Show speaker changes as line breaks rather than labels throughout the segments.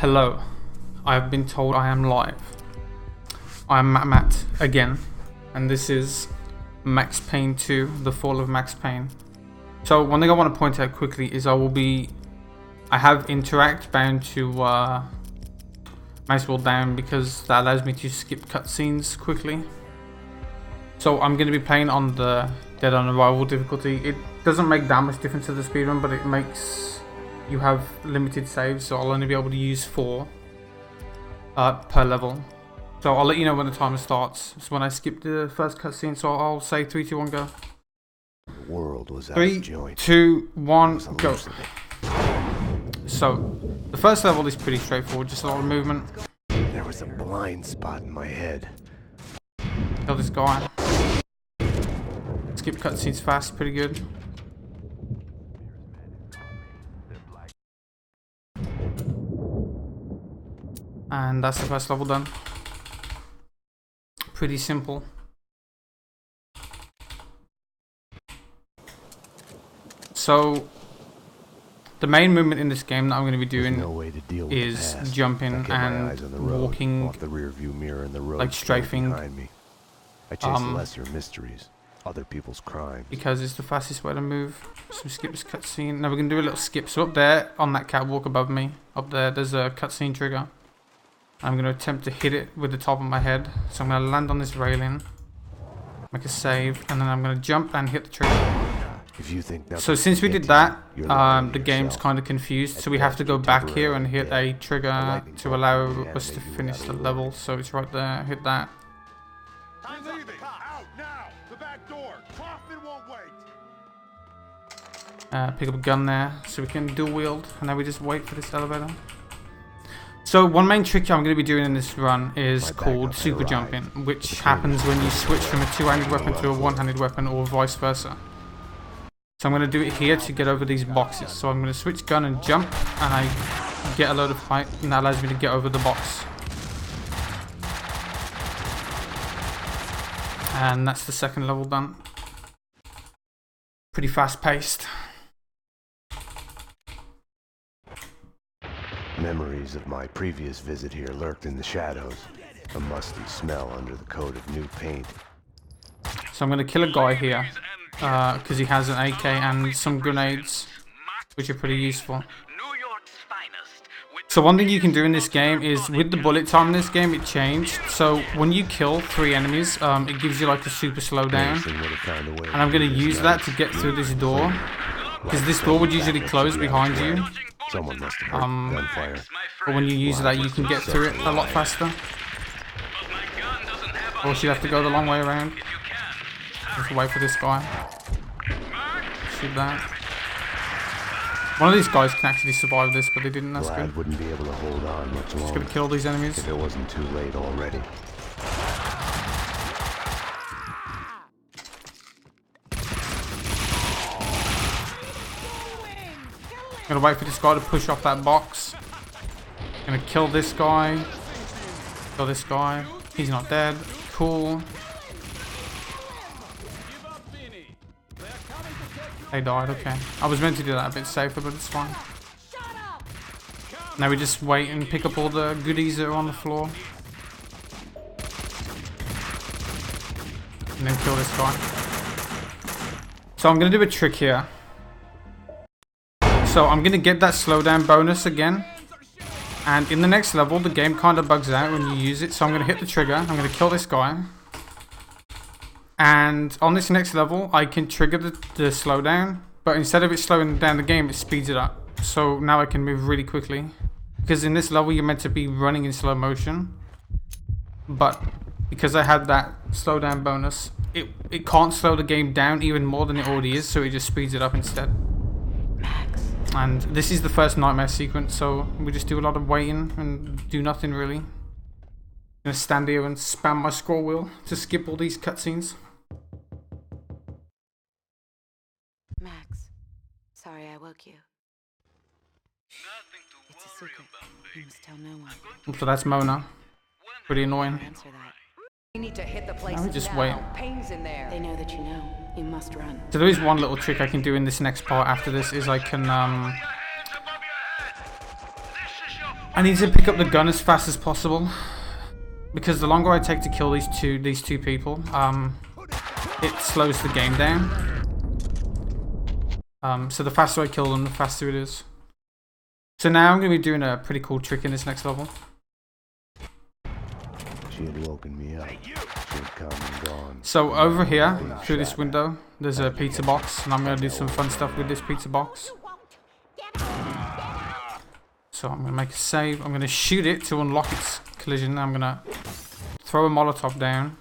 Hello, I have been told I am live. I am Matt again, and this is Max Payne 2, The Fall of Max Payne. So one thing I want to point out quickly is I have interact bound to mouse wheel down because that allows me to skip cutscenes quickly. So I'm going to be playing on the Dead on Arrival difficulty. It doesn't make that much difference to the speedrun, but it makes you have limited saves, so I'll only be able to use 4 per level. So I'll let you know when the timer starts. So when I skip the first cutscene, so I'll say 3, 2, 1, go.
The world was
3, 2, 1, go. So the first level is pretty straightforward, just a lot of movement.
There was a blind spot in my head.
Kill this guy. Skip cutscenes fast, pretty good. And that's the first level done. Pretty simple. So the main movement in this game that I'm going to be doing is jumping and walking
off the rear view mirror in the road,
like strafing
behind me. I chase lesser mysteries, other people's crimes,
because it's the fastest way to move. So we skip this cutscene. Now we're going to do a little skip. So up there on that catwalk above me, up there's a cutscene trigger. I'm going to attempt to hit it with the top of my head. So I'm going to land on this railing, make a save, and then I'm going to jump and hit the trigger.
If you think
so since we did that, the game's kind of confused. So we have to go back here and hit a trigger to allow us to finish the level. So it's right there. Hit that. Pick up a gun there so we can dual wield. And now we just wait for this elevator. So one main trick I'm going to be doing in this run is called super jumping, which happens when you switch from a two-handed weapon to a one-handed weapon or vice versa. So I'm going to do it here to get over these boxes. So I'm going to switch gun and jump, and I get a load of height, and that allows me to get over the box. And that's the second level done. Pretty fast-paced.
Memories of my previous visit here lurked in the shadows, a musty smell under the coat of new paint.
So I'm going to kill a guy here, because he has an AK and some grenades, which are pretty useful. So one thing you can do in this game is, with the bullet time in this game, it changed. So when you kill 3 enemies, it gives you like a super slowdown. And I'm going to use that to get through this door, because this door would usually close behind you.
Someone must have heard gunfire.
But when you use that, you can get through it a lot faster. Or you'd have to go the long way around. Just wait for this guy. Shoot that. One of these guys can actually survive this, but they didn't. That's good.
Wouldn't be able to hold on much longer.
Just gonna kill these enemies.
If it wasn't too late already.
Gonna wait for this guy to push off that box. Gonna kill this guy. Kill this guy. He's not dead. Cool. They died, okay. I was meant to do that a bit safer, but it's fine. Now we just wait and pick up all the goodies that are on the floor. And then kill this guy. So I'm gonna do a trick here. So I'm going to get that slowdown bonus again. And in the next level, the game kind of bugs out when you use it. So I'm going to hit the trigger. I'm going to kill this guy. And on this next level, I can trigger the slowdown. But instead of it slowing down the game, it speeds it up. So now I can move really quickly. Because in this level, you're meant to be running in slow motion. But because I had that slowdown bonus, it can't slow the game down even more than it already is. So it just speeds it up instead. And this is the first nightmare sequence, so we just do a lot of waiting and do nothing really. I'm gonna stand here and spam my scroll wheel to skip all these cutscenes.
Max, sorry I woke you. It's a secret. You must tell no one.
So that's Mona. Pretty annoying.
Answer that.
We need to hit the place
Now we just
now.
wait.
Payne's in there.
They know that you know. You must run.
So there is one little trick I can do in this next part after this, is I can I need to pick up the gun as fast as possible, because the longer I take to kill these two people, it slows the game down. So the faster I kill them, the faster it is. So now I'm going to be doing a pretty cool trick in this next level.
She had woken me up. She had come and gone.
So over here, through this window, there's a pizza box, and I'm going to do some fun stuff with this pizza box. So I'm going to make a save. I'm going to shoot it to unlock its collision. I'm going to throw a Molotov down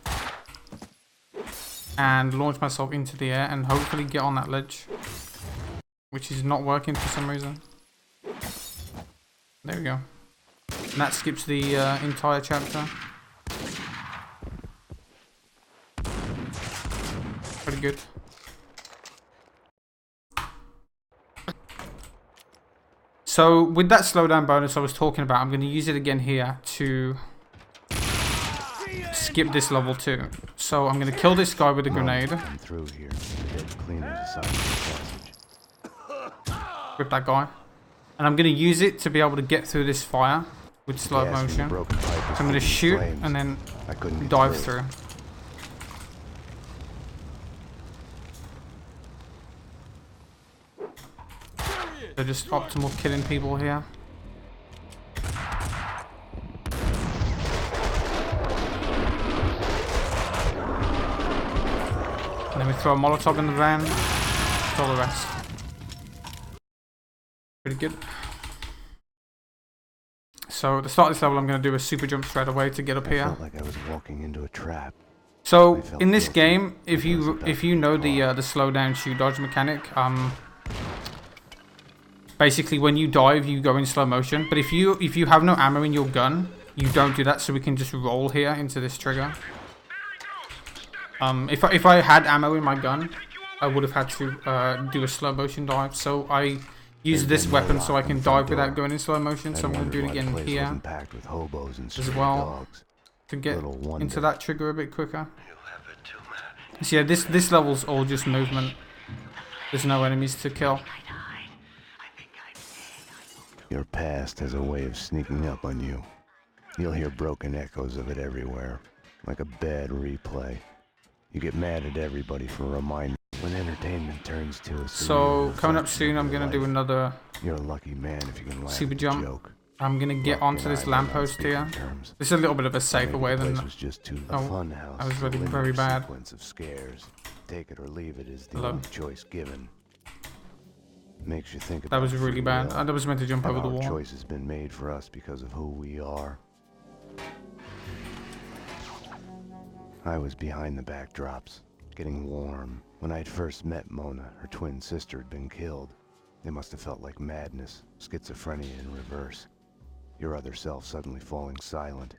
and launch myself into the air and hopefully get on that ledge, which is not working for some reason. There we go. And that skips the entire chapter. Pretty good. So with that slowdown bonus I was talking about, I'm going to use it again here to skip this level too. So I'm going to kill this guy with a grenade.
Through here.
Rip that guy. And I'm going to use it to be able to get through this fire with slow motion. So I'm going to shoot and then dive through. So just optimal killing people here. And then we throw a Molotov in the van. That's all the rest. Pretty good. So to start this level, I'm going to do a super jump straight away to get up here.
I felt like I was walking into a trap.
So in this game, if you know the slow down shoot dodge mechanic, basically when you dive, you go in slow motion. But if you have no ammo in your gun, you don't do that. So we can just roll here into this trigger. If I had ammo in my gun, I would have had to do a slow motion dive. So I use this weapon so I can dive without going in slow motion. So I'm going to do it again here as well to get into that trigger a bit quicker. So yeah, this level's all just movement. There's no enemies to kill.
Your past has a way of sneaking up on you. You'll hear broken echoes of it everywhere, like a bad replay. You get mad at everybody for reminding when entertainment turns to a
so coming up soon, I'm gonna do another
You're a lucky man if you can laugh
super
at
jump.
Joke.
I'm gonna get onto this lamppost here. This is a little bit of a safer way than
was just too
I was really very bad.
Sequence of scares. Take it or leave it is the only choice given. Makes you think about
that was really bad. I was meant to jump over the wall.
Our choice has been made for us because of who we are. I was behind the backdrops, getting warm. When I'd first met Mona, her twin sister had been killed. It must have felt like madness, schizophrenia in reverse. Your other self suddenly falling silent.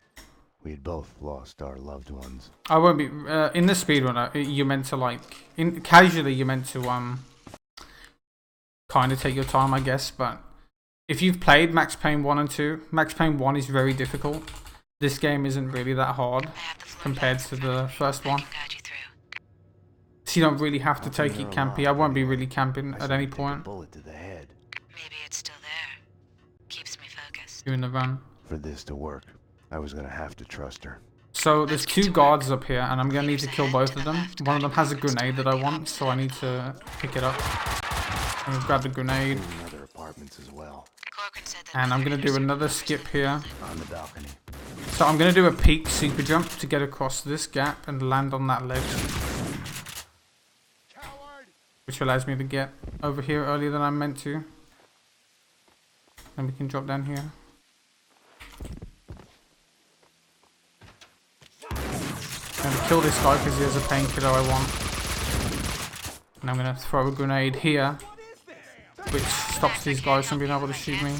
We had both lost our loved ones.
I won't be in the speedrunner. You meant to casually. You meant to kind of take your time, I guess. But if you've played Max Payne 1 and 2, Max Payne 1 is very difficult. This game isn't really that hard compared to the first one. So you don't really have to take it campy. I won't be really camping at any point.
Bullet to the head.
Maybe it's still there. Keeps me focused.
Doing the run.
For this to work, I was gonna have to trust her.
So there's two guards up here, and I'm gonna need to kill both of them. One of them has a grenade that I want, so I need to pick it up. I'm gonna grab the grenade.
Other apartments as well.
And I'm gonna do another skip here.
On the balcony.
So I'm gonna do a peak super jump to get across this gap and land on that ledge, which allows me to get over here earlier than I meant to. And we can drop down here. I'm gonna kill this guy because he has a painkiller I want. And I'm gonna throw a grenade here, which stops these guys from being able to shoot me.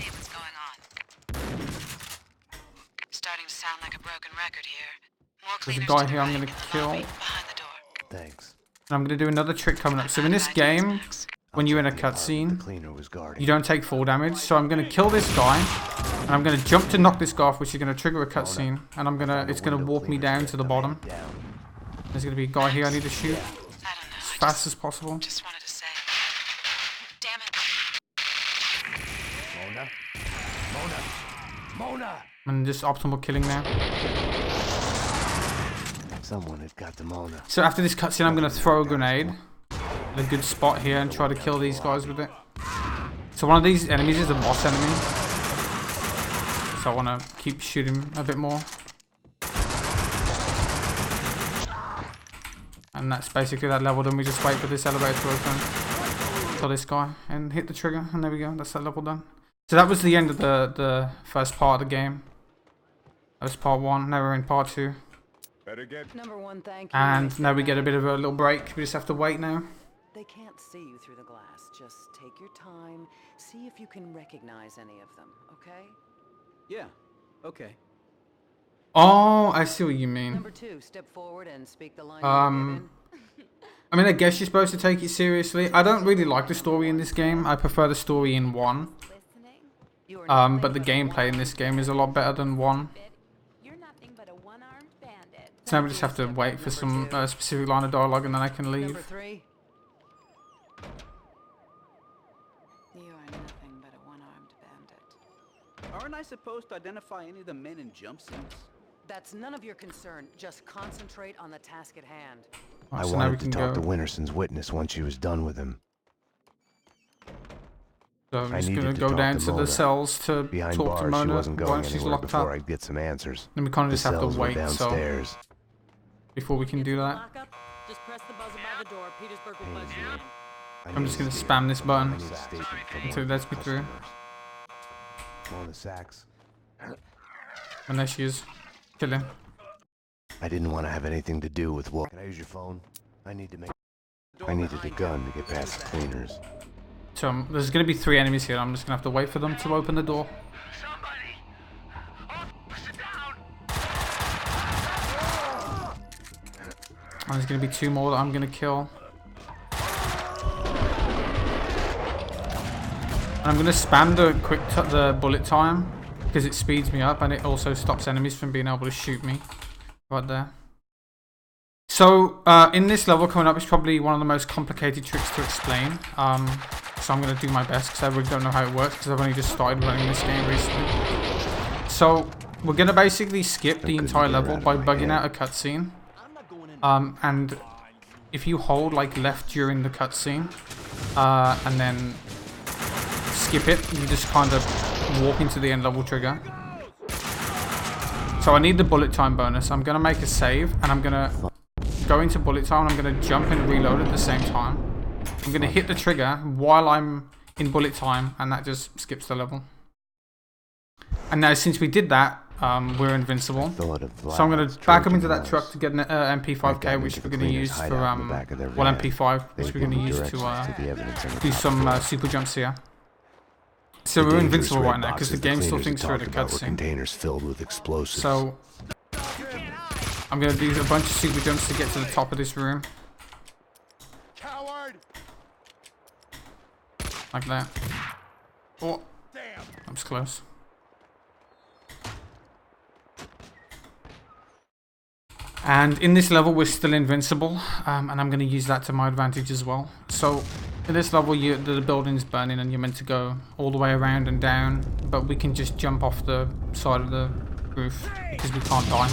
There's a guy here I'm gonna kill.
Thanks.
And I'm gonna do another trick coming up. So in this game, when you're in a cutscene, you don't take full damage. So I'm gonna kill this guy, and I'm gonna jump to knock this guy off, which is gonna trigger a cutscene, and it's gonna walk me down to the bottom. There's gonna be a guy here I need to shoot as fast as possible.
Just wanted to say. Damn it.
Mona?
And just optimal killing there.
Someone had got to Mona.
So after this cutscene, I'm going to throw a grenade in a good spot here and try to kill these guys with it. So one of these enemies is a boss enemy. So I want to keep shooting a bit more. And that's basically that level. Then we just wait for this elevator to open. Kill this guy and hit the trigger. And there we go. That's that level done. So that was the end of the first part of the game. That was part 1. Now we're in part 2.
Better get
Number 1, thank you.
And now we get a bit of a little break. We just have to wait now.
They can't see you through the glass. Just take your time. See if you can recognize any of them, okay?
Yeah. Okay.
Oh, I see what you mean.
Number 2, step forward and speak the line you were given.
I mean, I guess you're supposed to take it seriously. I don't really like the story in this game. I prefer the story in 1.
You are
But the gameplay in this game is a lot better than 1.
You're nothing but a one-armed bandit.
So now we just have to wait for some specific line of dialogue and then I can
Number
leave.
3.
You are nothing but a one-armed bandit.
Aren't I supposed to identify any of the men in jumpsuits?
That's none of your concern. Just concentrate on the task at hand.
I
So now we
wanted to
can
talk
go.
to Winterson's witness once she was done with him.
So I'm
I
just
needed
gonna
to
go
talk
down
to
to the
Mona.
cells to
Behind
talk to
bars, she
Mona
wasn't going
while she's
anywhere
locked
before
up.
I'd get some answers.
Then we kind of
The
just have to
cells were
wait. So
downstairs.
before we can do that,
Lock up. Just press the buzzer by the door. Petersburg will buzz you in.
I'm just gonna spam this button
I need a statement from
until it
one
lets
of
me
the
through.
customers. Mona Sachs.
And there she is, chilling.
I didn't want to have anything to do with what. Can I use your phone? I needed a gun to get past the cleaners.
So there's gonna be 3 enemies here. I'm just gonna have to wait for them to open the door.
somebody. Oh, sit down.
And there's gonna be 2 more that I'm gonna kill. And I'm gonna spam the bullet time because it speeds me up and it also stops enemies from being able to shoot me right there. So in this level coming up is probably one of the most complicated tricks to explain. So I'm gonna do my best because I really don't know how it works because I've only just started running this game recently. So we're gonna basically skip the entire level by bugging out a cutscene. And if you hold like left during the cutscene and then skip it, you just kind of walk into the end level trigger. So I need the bullet time bonus. I'm gonna make a save and I'm gonna go into bullet time and I'm gonna jump and reload at the same time. I'm gonna hit the trigger while I'm in bullet time and that just skips the level. And now since we did that, we're invincible. So I'm gonna back up into that truck to get an MP5K, which we're gonna use for MP5, which we're gonna use to do some super jumps here. So we're invincible right now because the game still thinks we're at a cutscene.
Containers filled with explosives.
So I'm gonna do a bunch of super jumps to get to the top of this room,
Coward.
like that. Oh, that was close. And in this level, we're still invincible, and I'm going to use that to my advantage as well. So in this level, the building's burning and you're meant to go all the way around and down, but we can just jump off the side of the roof because we can't die.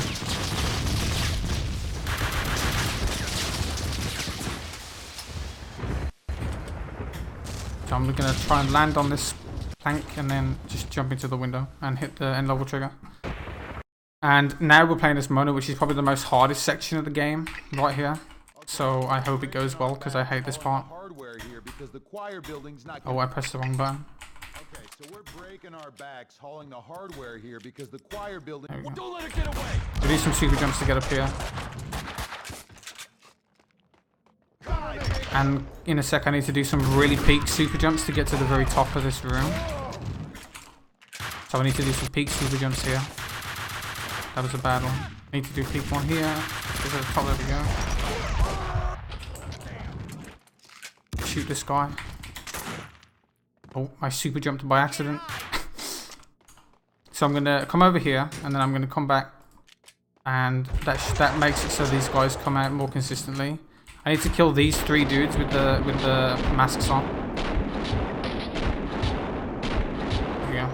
So I'm going to try and land on this plank and then just jump into the window and hit the end level trigger. And now we're playing as Mona, which is probably the most hardest section of the game, right here. So I hope it goes well, because I hate this part. Oh, I pressed the wrong button.
Okay, so we're breaking our backs hauling the hardware here because the choir building.
There we go.
Don't let it get away.
We do some super jumps to get up here. And in a sec I need to do some really peak super jumps to get to the very top of this room. So I need to do some peak super jumps here. That was a bad one. I need to do peak one here. Get to the top, there we go. Shoot this guy. Oh, I super jumped by accident. So I'm gonna come over here and then I'm gonna come back, and that makes it so these guys come out more consistently. I need to kill these 3 dudes with the masks on. There we go.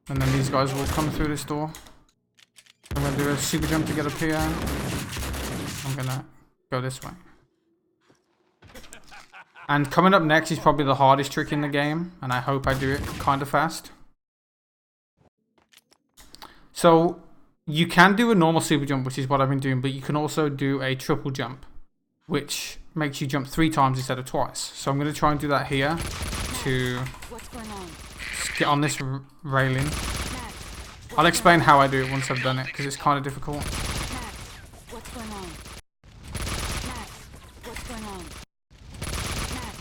And then these guys will come through this door. I'm gonna do a super jump to get up here. I'm gonna go this way. And coming up next is probably the hardest trick in the game, and I hope I do it kind of fast. So you can do a normal super jump, which is what I've been doing, but you can also do a triple jump, which makes you jump 3 times instead of twice. So I'm going to try and do that here to get on this railing. I'll explain how I do it once I've done it, because it's kind of difficult.
What's going on? Max, what's going on? Max,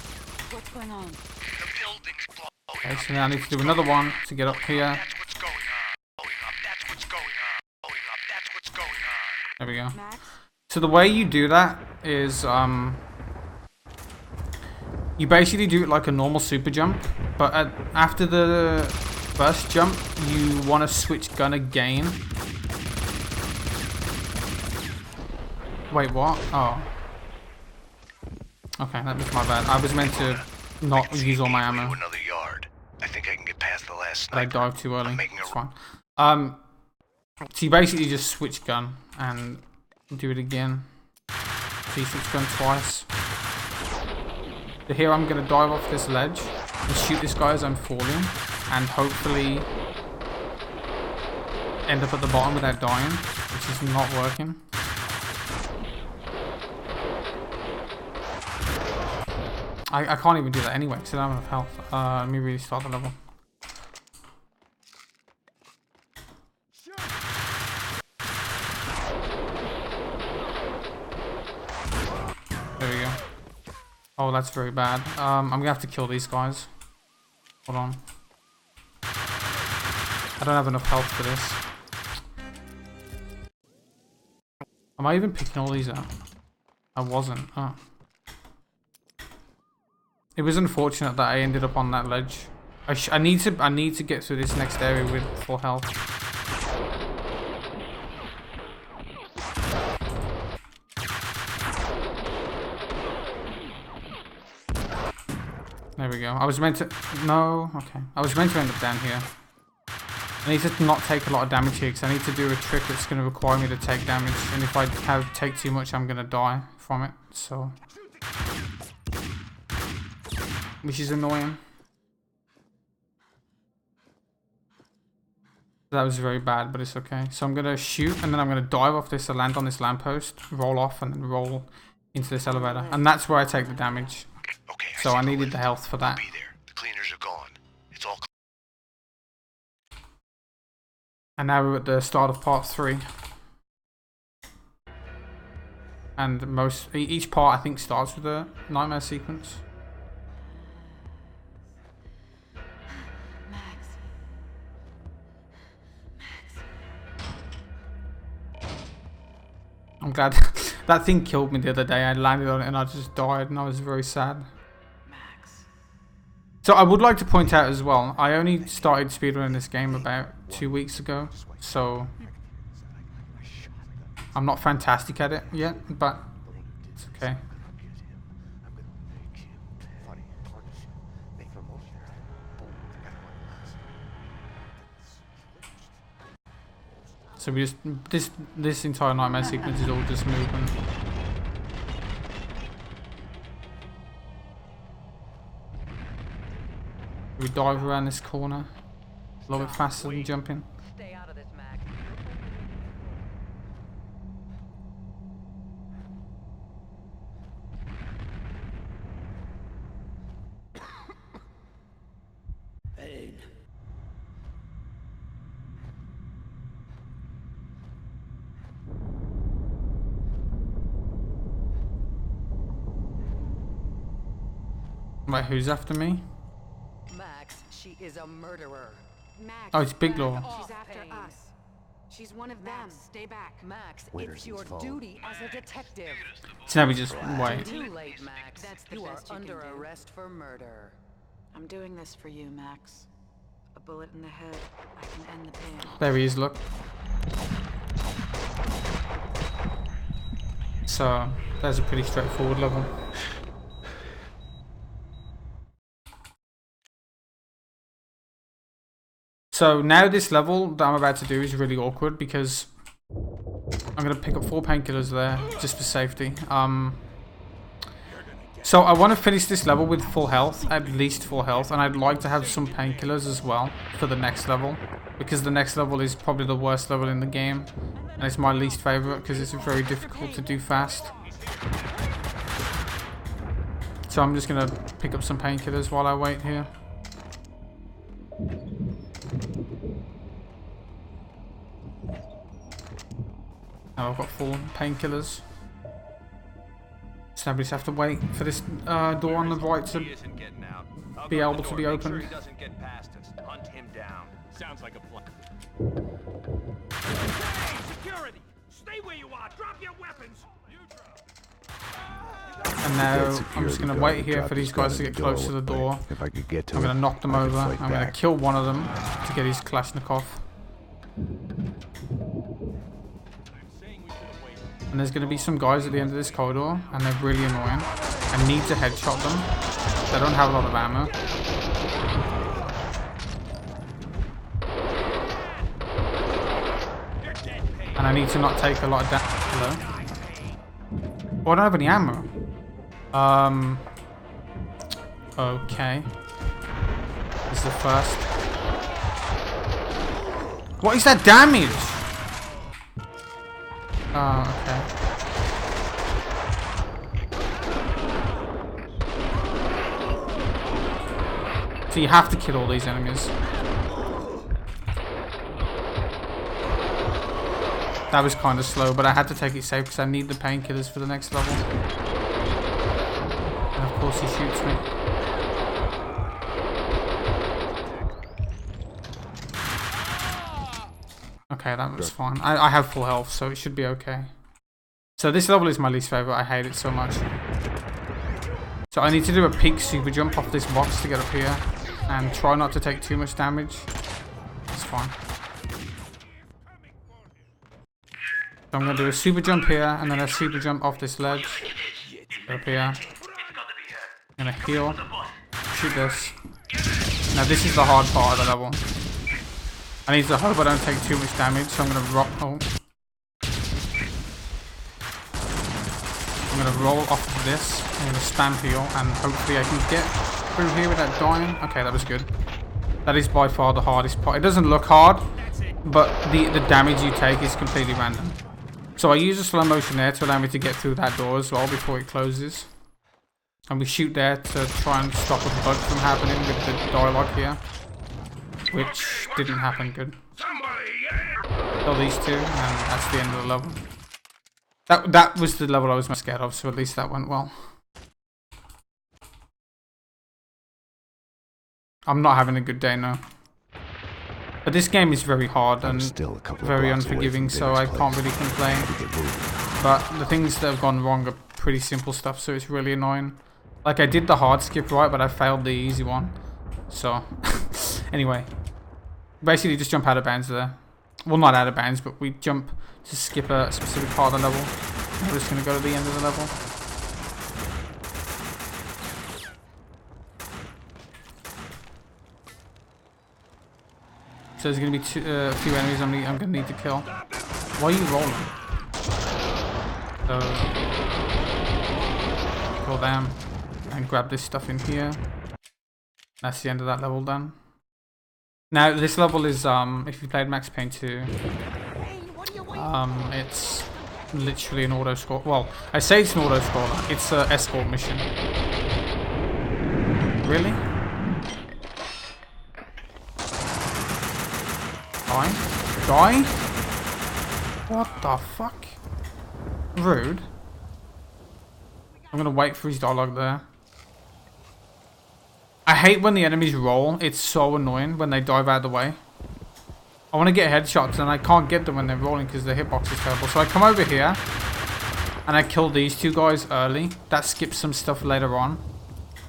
what's going on?
The building's blowing
Okay, so now I need to do another one to get up here.
That's what's going on. Blowing up. That's what's going on. Blowing up. That's what's going on.
There we go.
Max,
So the way you do that is, you basically do it like a normal super jump, but after the first jump, you want to switch gun again. Wait, what? Oh. Okay, that was my bad. I was meant to not use all my ammo.
Another yard. I think I can get past the last
But I
sniper.
dived too early.
I'm making
It's
a
fine. So you basically just switch gun and do it again. So you switch gun twice. So here I'm going to dive off this ledge and shoot this guy as I'm falling, and hopefully end up at the bottom without dying, which is not working. I can't even do that anyway because I don't have enough health. Let me restart the level. There we go. Oh, that's very bad. I'm gonna have to kill these guys. Hold on. I don't have enough health for this. Am I even picking all these out? I wasn't. Oh. It was unfortunate that I ended up on that ledge. I need to get through this next area with full health. There we go. I was meant to... No. Okay. I was meant to end up down here. I need to not take a lot of damage here because I need to do a trick that's going to require me to take damage. And if I take too much, I'm going to die from it. So... which is annoying. That was very bad, but it's okay. So I'm going to shoot and then I'm going to dive off this, land on this lamppost, roll off and then roll into this elevator. And that's where I take the damage.
Okay,
So I needed the health for that.
Be there. The cleaners are gone. It's all
And now we're at the start of part 3. And each part I think starts with a nightmare sequence.
Max.
I'm glad that thing killed me the other day. I landed on it and I just died and I was very sad.
Max.
So I would like to point out as well, I only started speedrunning this game about 2 weeks ago. So I'm not fantastic at it yet, but it's okay. So we just this entire nightmare sequence is all just movement. We dive around this corner a little bit faster than jumping.
Stay out of this, Max.
Payne.
Wait, who's after me?
Max, she is a murderer.
Max.
Oh, it's Big Law.
She's after
Payne.
us. She's one of them. Stay back.
Max,
Winter's
it's your
fault.
duty as a detective.
So now we just wait.
Too late, Max.
That's the
you are
best you
under
can do.
arrest for murder.
I'm doing this for you, Max. A bullet in the head. I can end the pain.
There he is, look. So, that's a pretty straightforward level. So now this level that I'm about to do is really awkward because I'm gonna pick up 4 painkillers there just for safety. So I want to finish this level with full health, at least full health, and I'd like to have some painkillers as well for the next level, because the next level is probably the worst level in the game, and it's my least favorite because it's very difficult to do fast. So I'm just gonna pick up some painkillers while I wait here. Now I've got 4 painkillers. So we just have to wait for this door on the right to be able to be opened.
Hunt him down. Sounds like a plan. Security! Stay where you are. Drop your weapons.
And now I'm just gonna wait here for these guys to get close to the door.
If I could get to
I'm gonna knock them over. I'm gonna
back.
kill one of them to get his Kalashnikov. And there's gonna be some guys at the end of this corridor, and they're really annoying. I need to headshot them. They don't have a lot of ammo. And I need to not take a lot of damage. Hello? Oh, I don't have any ammo. Okay. This is the first. What is that damage? Oh, okay. So you have to kill all these enemies. That was kind of slow, but I had to take it safe because I need the painkillers for the next level. And of course he shoots me. Okay, that was fine. I have full health, so it should be okay. So this level is my least favorite. I hate it so much. So I need to do a peak super jump off this box to get up here. And try not to take too much damage. It's fine. So I'm going to do a super jump here, and then a super jump off this ledge. Get up here. I'm going to heal. Shoot this. Now this is the hard part of the level. I need to hope I don't take too much damage, so I'm going to roll. Oh. I'm going to roll off of this. I'm going to spam heal, and hopefully I can get through here without dying. Okay, that was good. That is by far the hardest part. It doesn't look hard, but the damage you take is completely random. So I use a slow motion there to allow me to get through that door as well before it closes. And we shoot there to try and stop a bug from happening with the dialogue here. Which didn't happen good. Kill these two, and that's the end of the level. That was the level I was most scared of, so at least that went well. I'm not having a good day now. But this game is very hard and very unforgiving, so I can't really complain. But the things that have gone wrong are pretty simple stuff, so it's really annoying. Like, I did the hard skip right, but I failed the easy one. So, anyway. Basically, just jump out of bounds there. Well, not out of bounds, but we jump to skip a specific part of the level. We're just going to go to the end of the level. So there's going to be a few enemies I'm going to need to kill. Why are you rolling? So, kill them and grab this stuff in here. That's the end of that level done. Now this level is if you played Max Payne 2, it's literally an auto scroll. Well, I say it's an auto scroller. It's an escort mission. Really? Die? Die? What the fuck? Rude. I'm gonna wait for his dialogue there. I hate when the enemies roll. It's so annoying when they dive out of the way. I want to get headshots and I can't get them when they're rolling because the hitbox is terrible. So I come over here and I kill these two guys early. That skips some stuff later on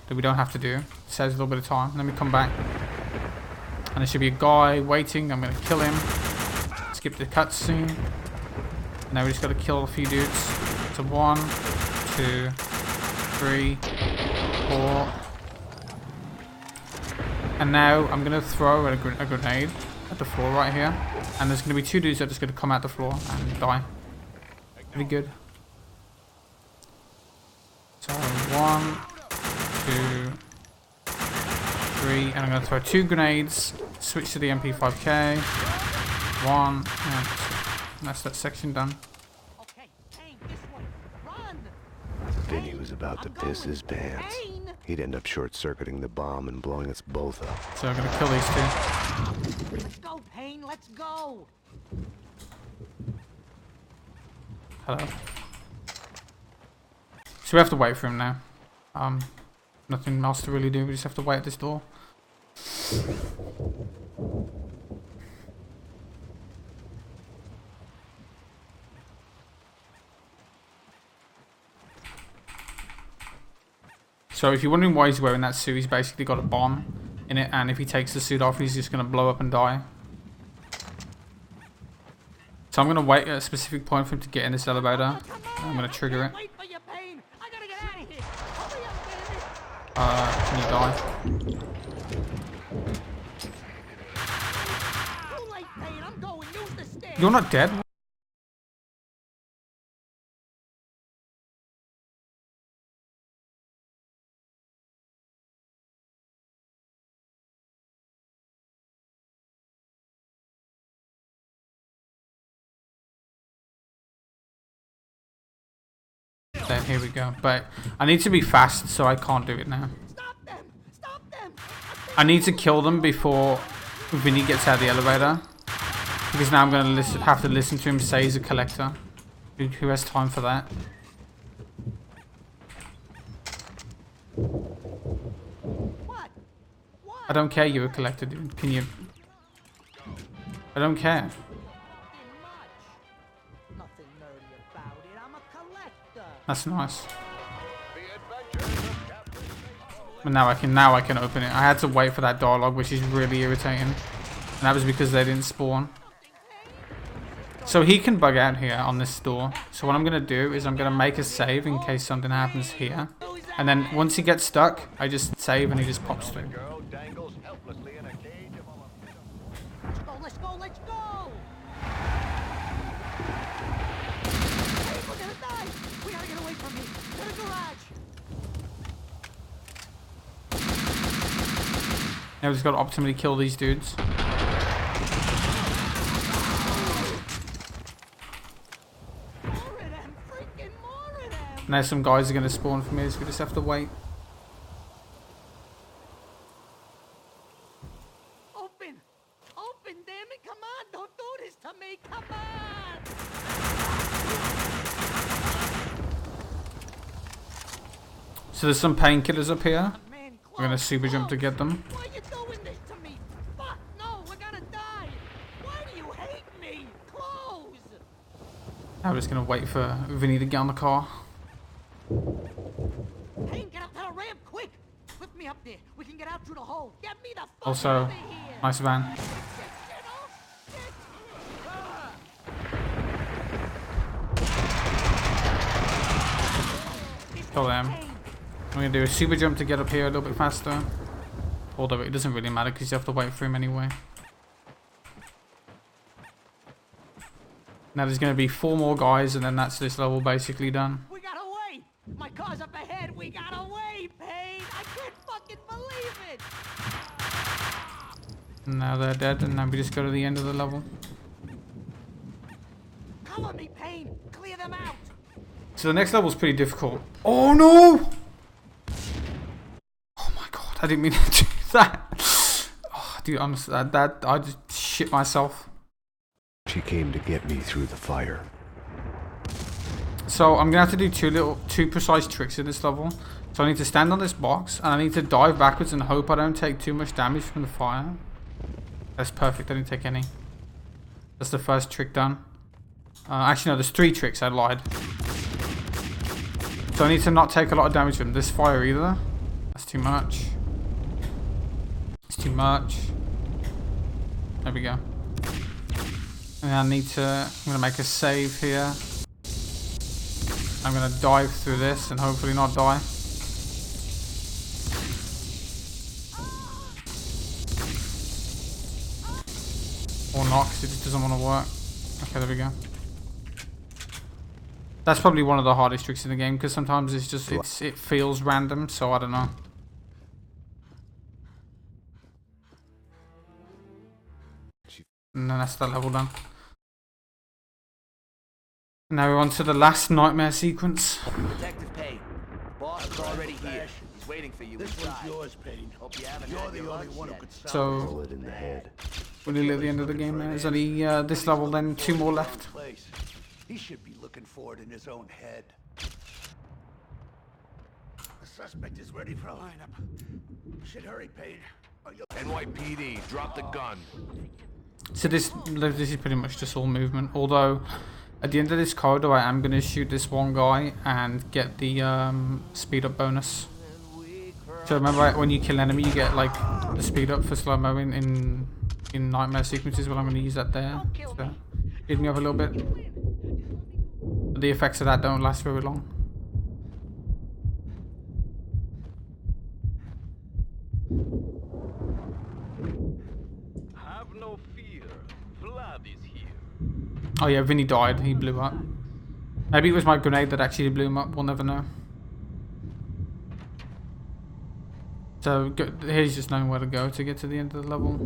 that we don't have to do. It saves a little bit of time. Let me come back. And there should be a guy waiting. I'm going to kill him. Skip the cutscene. Now we just got to kill a few dudes. So 1, 2, 3, 4. And now I'm going to throw a grenade. at the floor right here. And there's going to be 2 dudes that are just going to come out the floor and die. Pretty good. So 1, 2, 3, and I'm going to throw 2 grenades. Switch to the MP5K. 1 and 2. And that's that section done.
Okay, Payne, this way. Run!
Vinny was about to piss his pants.
Payne!
He'd end up short-circuiting the bomb and blowing us both up.
So I'm going to kill these 2.
Let's go, Payne, let's go!
Hello. So we have to wait for him now. Nothing else to really do. We just have to wait at this door. So if you're wondering why he's wearing that suit, he's basically got a bomb in it, and if he takes the suit off, he's just going to blow up and die. So I'm going to wait at a specific point for him to get in this elevator. I'm going to trigger it.
Wait for you, Payne! I gotta get out of here! Hurry up,
Can you die?
Too late, Payne! I'm going! Use the stairs!
You're not dead? Then here we go. But I need to be fast, so I can't do it now.
Stop them! Stop them!
I need to kill them before Vinny gets out of the elevator. Because now I'm going to have to listen to him say he's a collector. Who has time for that?
What? What?
I don't care you're a collector, dude. Can you... I don't care.
Nothing much. Nothing nerdy about it. I'm a collector.
That's nice. But now I can open it. I had to wait for that dialogue, which is really irritating. And that was because they didn't spawn. So he can bug out here on this door. So what I'm going to do is I'm going to make a save in case something happens here. And then once he gets stuck, I just save and he just pops through.
Let's go, let's go! Hey, we're gonna die! We gotta get away from here! To the garage!
Now we just got to optimally kill these dudes. Now some guys are going to spawn for me, so we just have to wait.
Open! Open, damn it! Come on! Don't do this to me! Come on!
So there's some painkillers up here.
Man,
We're going to super jump to get them.
why are you doing this to me? Fuck! No! We're gonna die! Why do you hate me? Close!
Now we're just going to wait for Vinny to get on the car.
Payne, get up to the ramp, quick! Lift me up there. We can get out through the hole. Get me the fuck
Also,
out of here!
nice van. Kill them. I'm going to do a super jump to get up here a little bit faster. Although it doesn't really matter because you have to wait for him anyway. Now there's going to be 4 more guys and then that's this level basically done.
We got away! My car's up ahead! We got away, Payne! I can't fucking believe it!
And now they're dead and now we just go to the end of the level.
Cover me, Payne! Clear them out!
So the next level's pretty difficult. Oh no! Oh my god, I didn't mean to do that. Oh, dude, I just shit myself.
She came to get me through the fire.
So I'm gonna have to do two precise tricks in this level. So I need to stand on this box and I need to dive backwards and hope I don't take too much damage from the fire. That's perfect, I didn't take any. That's the first trick done. Actually no, there's 3 tricks, I lied. So I need to not take a lot of damage from this fire either. That's too much. It's too much. There we go. And I need to, I'm gonna make a save here. I'm gonna dive through this and hopefully not die. Or not, because it just doesn't want to work. Okay, there we go. That's probably one of the hardest tricks in the game, because sometimes it's just, it feels random, so I don't know. And then that's that level done. Now we're on to the last nightmare sequence.
Detective Payne. Boss is already here. He's waiting for you.
This one's yours, Payne.
Hope you haven't
You're
had
the
your
only
lunch
one who
yet.
could solve
So,
Bullet in the head.
we're nearly at the end of the game now. There's only this level, then 2 more left.
place. He should be looking for it in his own head. The suspect is ready for a lineup. Should hurry, Payne.
NYPD, drop the gun.
So this is pretty much just all movement. Although, at the end of this corridor, I am going to shoot this one guy and get the speed up bonus. So remember, when you kill an enemy, you get like the speed up for slow-mo in nightmare sequences. Well, I'm going to use that there. So, speed me up a little bit. But the effects of that don't last very long.
Have no fear. Vlad is here.
Oh yeah, Vinny died. He blew up. Maybe it was my grenade that actually blew him up. We'll never know. So here's just knowing where to go to get to the end of the level.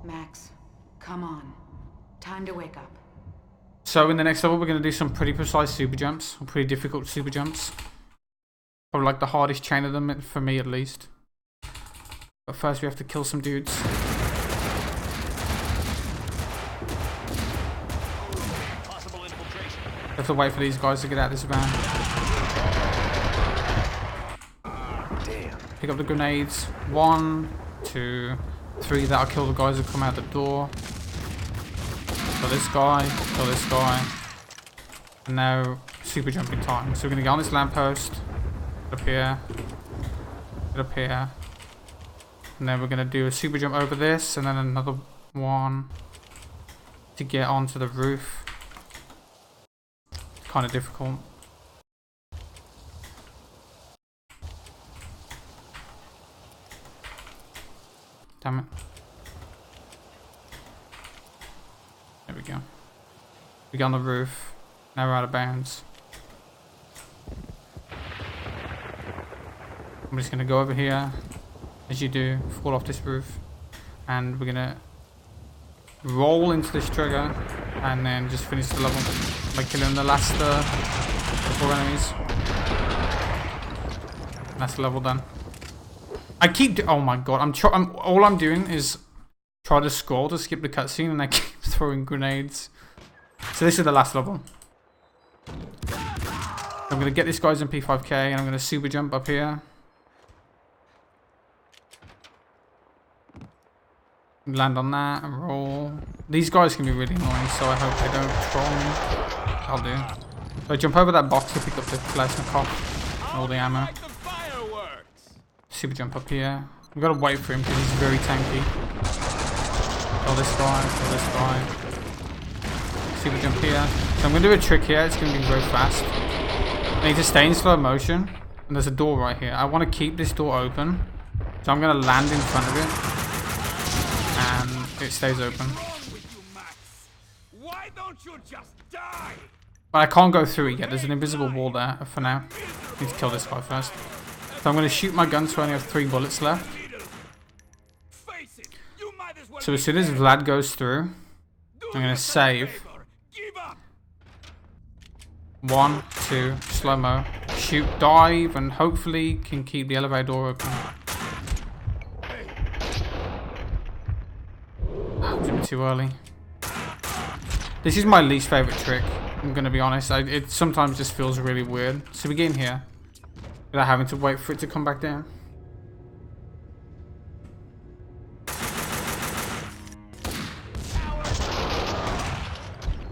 Max, come on. Time to wake up.
So in the next level, we're going to do some pretty precise super jumps, or pretty difficult super jumps. Probably like the hardest chain of them, for me at least. But first we have to kill some dudes.
Possible infiltration.
We have to wait for these guys to get out of this van.
Damn.
Pick up the grenades. 1, 2, 3. That'll kill the guys that come out the door. Kill this guy. Kill this guy. And now super jumping time. So we're going to get on this lamppost. Get up here. Get up here. And then we're going to do a super jump over this. And then another one to get onto the roof. It's kind of difficult. Damn it. There we go. We got on the roof. Now we're out of bounds. I'm just gonna go over here, as you do, fall off this roof, and we're gonna roll into this trigger, and then just finish the level by killing the last 4 enemies. That's the level done. I keep oh my god! all I'm doing is try to scroll to skip the cutscene, and I keep throwing grenades. So this is the last level. I'm gonna get this guy's in P5K, and I'm gonna super jump up here. Land on that and roll. These guys can be really annoying, so I hope they don't troll me. I'll do. So I jump over that box to pick up the Kalashnikov and all the ammo. Super jump up here. We've got to wait for him because he's very tanky. Kill this guy, kill this guy. Super jump here. So I'm going to do a trick here. It's going to be very fast. I need to stay in slow motion. And there's a door right here. I want to keep this door open. So I'm going to land in front of it. And it stays open.
Why don't you just die?
But I can't go through it yet. There's an invisible wall there for now. Need to kill this guy first. So I'm going to shoot my gun so I only have 3 bullets left. So as soon as Vlad goes through, I'm going to save. 1, 2, slow-mo. Shoot, dive, and hopefully can keep the elevator door open. It's a bit too early. This is my least favorite trick, I'm going to be honest. It sometimes just feels really weird. So we get in here without having to wait for it to come back down.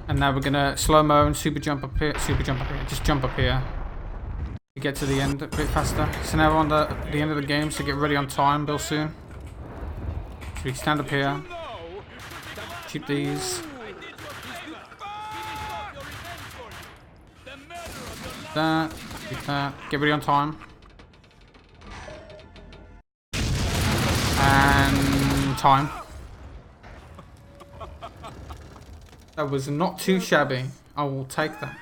And now we're gonna slow-mo and super jump up here, just jump up here. To get to the end a bit faster. So now we're on the end of the game, so get ready on time, Bill soon. So we stand up here. Shoot these. That, shoot that. Get ready on time. And time. That was not too shabby. I will take that.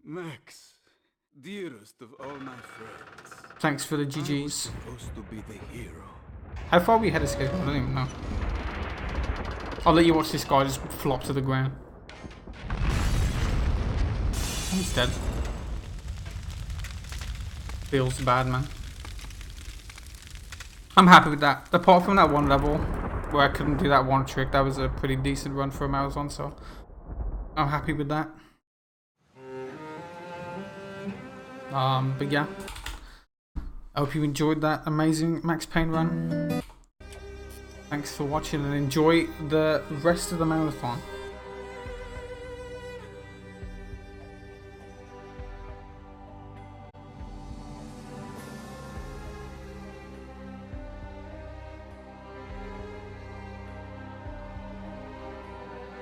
Max, dearest of all my friends.
Thanks for the
I was
GGs.
supposed to be the hero.
How far are we ahead of schedule? I don't even know. I'll let you watch this guy just flop to the ground. He's dead. Feels bad, man. I'm happy with that. Apart from that one level where I couldn't do that one trick, that was a pretty decent run for a marathon, so I'm happy with that. But yeah, I hope you enjoyed that amazing Max Payne run. Thanks for watching and enjoy the rest of the marathon.